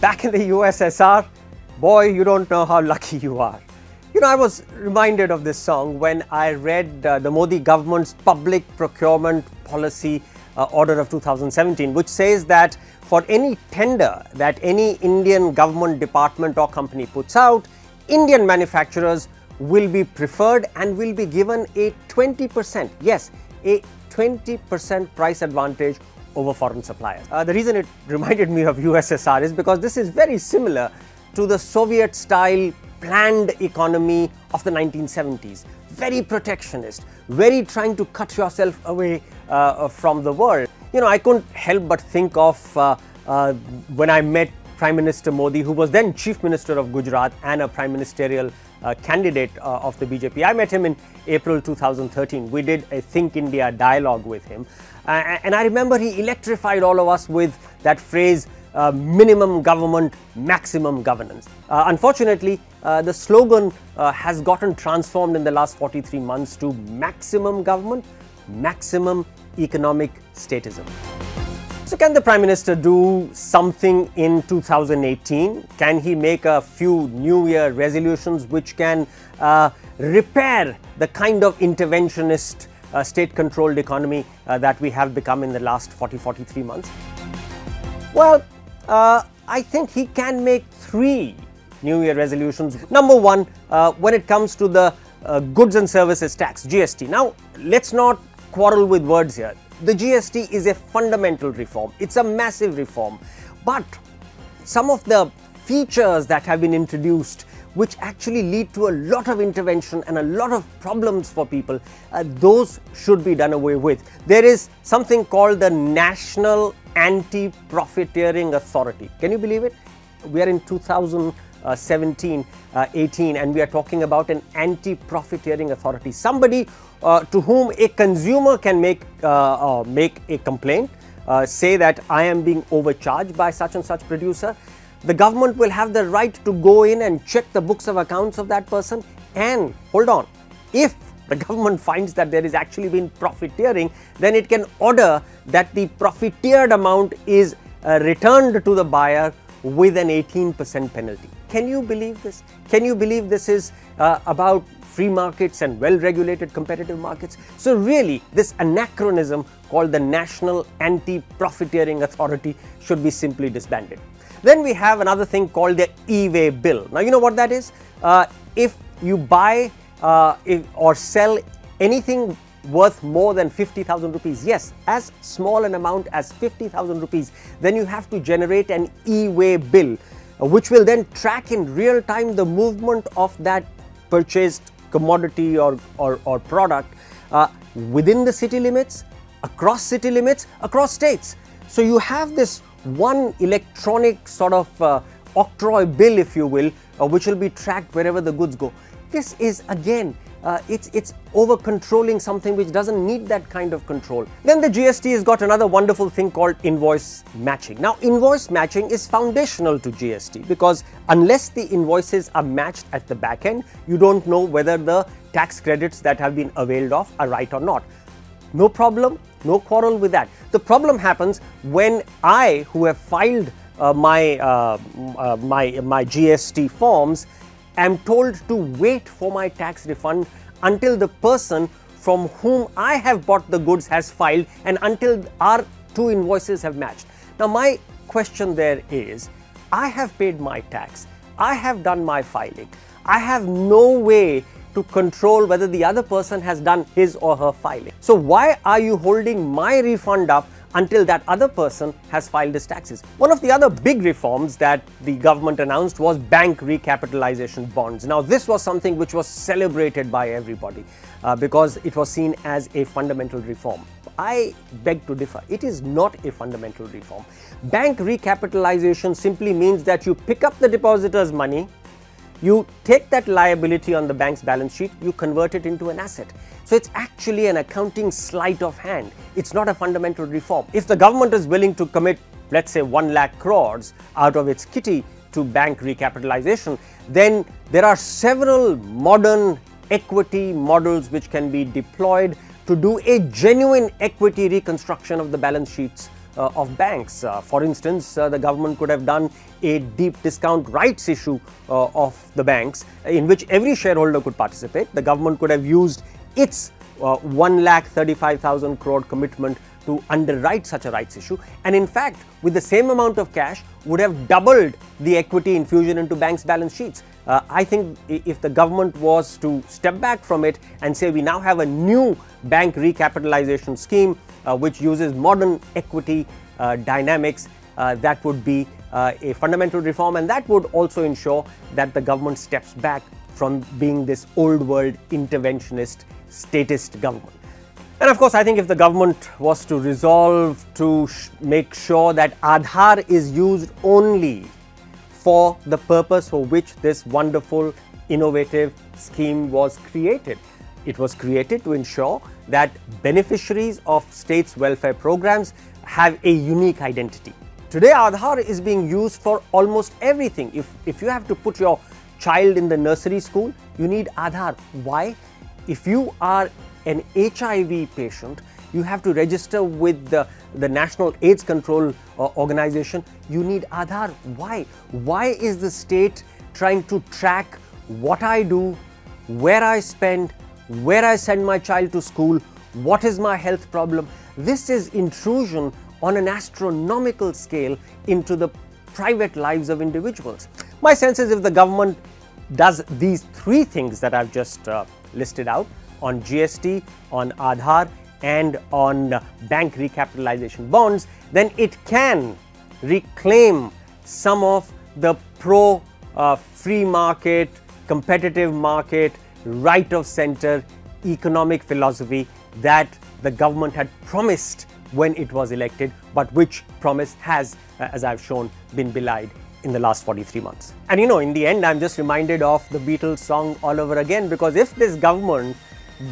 back in the USSR, boy, you don't know how lucky you are. You know, I was reminded of this song when I read the Modi government's public procurement policy order of 2017, which says that for any tender that any Indian government department or company puts out, Indian manufacturers will be preferred and will be given a 20%, yes, a 20% price advantage over foreign suppliers. The reason it reminded me of USSR is because this is very similar to the Soviet-style planned economy of the 1970s. Very protectionist, very trying to cut yourself away from the world. You know, I couldn't help but think of when I met Prime Minister Modi, who was then Chief Minister of Gujarat and a prime ministerial candidate of the BJP. I met him in April 2013. We did a Think India dialogue with him. And I remember he electrified all of us with that phrase, minimum government, maximum governance. Unfortunately, the slogan has gotten transformed in the last 43 months to maximum government, maximum economic statism. So can the Prime Minister do something in 2018? Can he make a few New Year resolutions which can repair the kind of interventionist state-controlled economy that we have become in the last 43 months? Well, I think he can make 3 New Year resolutions. Number 1, when it comes to the goods and services tax, GST. Now, let's not quarrel with words here. The GST is a fundamental reform. It's a massive reform. But some of the features that have been introduced, which actually lead to a lot of intervention and a lot of problems for people, those should be done away with. There is something called the National Anti-Profiteering Authority. Can you believe it? We are in 2017-18 and we are talking about an anti-profiteering authority. Somebody to whom a consumer can make a complaint, say that I am being overcharged by such and such producer. The government will have the right to go in and check the books of accounts of that person, and hold on, if the government finds that there is actually been profiteering, then it can order that the profiteered amount is returned to the buyer with an 18% penalty. Can you believe this? Can you believe this is about free markets and well-regulated competitive markets? So really, this anachronism called the National Anti-Profiteering Authority should be simply disbanded. Then we have another thing called the e-way bill. Now, you know what that is? If you buy or sell anything worth more than 50,000 rupees, yes, as small an amount as 50,000 rupees, then you have to generate an e-way bill, which will then track in real time the movement of that purchased commodity or product within the city limits, across states. So you have this one electronic sort of octroi bill, if you will, which will be tracked wherever the goods go. This is again, it's over controlling something which doesn't need that kind of control. Then the GST has got another wonderful thing called invoice matching. Now, invoice matching is foundational to GST because unless the invoices are matched at the back end, you don't know whether the tax credits that have been availed of are right or not. No problem, no quarrel with that. The problem happens when I, who have filed my GST forms, am told to wait for my tax refund until the person from whom I have bought the goods has filed and until our 2 invoices have matched. Now, my question there is, I have paid my tax, I have done my filing, I have no way to control whether the other person has done his or her filing. So why are you holding my refund up until that other person has filed his taxes? One of the other big reforms that the government announced was bank recapitalization bonds. Now, this was something which was celebrated by everybody because it was seen as a fundamental reform. I beg to differ. It is not a fundamental reform. Bank recapitalization simply means that you pick up the depositor's money, you take that liability on the bank's balance sheet, you convert it into an asset. So it's actually an accounting sleight of hand. It's not a fundamental reform. If the government is willing to commit, let's say, 1 lakh crores out of its kitty to bank recapitalization, then there are several modern equity models which can be deployed to do a genuine equity reconstruction of the balance sheets of banks. For instance, the government could have done a deep discount rights issue of the banks in which every shareholder could participate. The government could have used its 1,35,000 crore commitment to underwrite such a rights issue, and in fact with the same amount of cash would have doubled the equity infusion into banks' balance sheets. I think if the government was to step back from it and say we now have a new bank recapitalization scheme which uses modern equity dynamics, that would be a fundamental reform, and that would also ensure that the government steps back from being this old world interventionist statist government. And of course, I think if the government was to resolve to make sure that Aadhaar is used only for the purpose for which this wonderful, innovative scheme was created. It was created to ensure that beneficiaries of states' welfare programs have a unique identity. Today, Aadhaar is being used for almost everything. If you have to put your child in the nursery school, you need Aadhaar. Why? If you are an HIV patient, you have to register with the National AIDS Control Organization. You need Aadhaar. Why? Why is the state trying to track what I do, where I spend, where I send my child to school, what is my health problem? This is intrusion on an astronomical scale into the private lives of individuals. My sense is if the government does these three things that I've just listed out, on GST, on Aadhaar, and on bank recapitalization bonds, then it can reclaim some of the free market, competitive market, right of center economic philosophy that the government had promised when it was elected, but which promise has, as I've shown, been belied in the last 43 months. And in the end, I'm just reminded of the Beatles song all over again, because if this government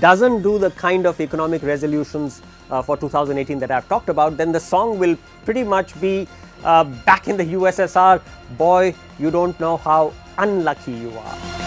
doesn't do the kind of economic resolutions for 2018 that I've talked about, then the song will pretty much be back in the USSR, boy, you don't know how unlucky you are.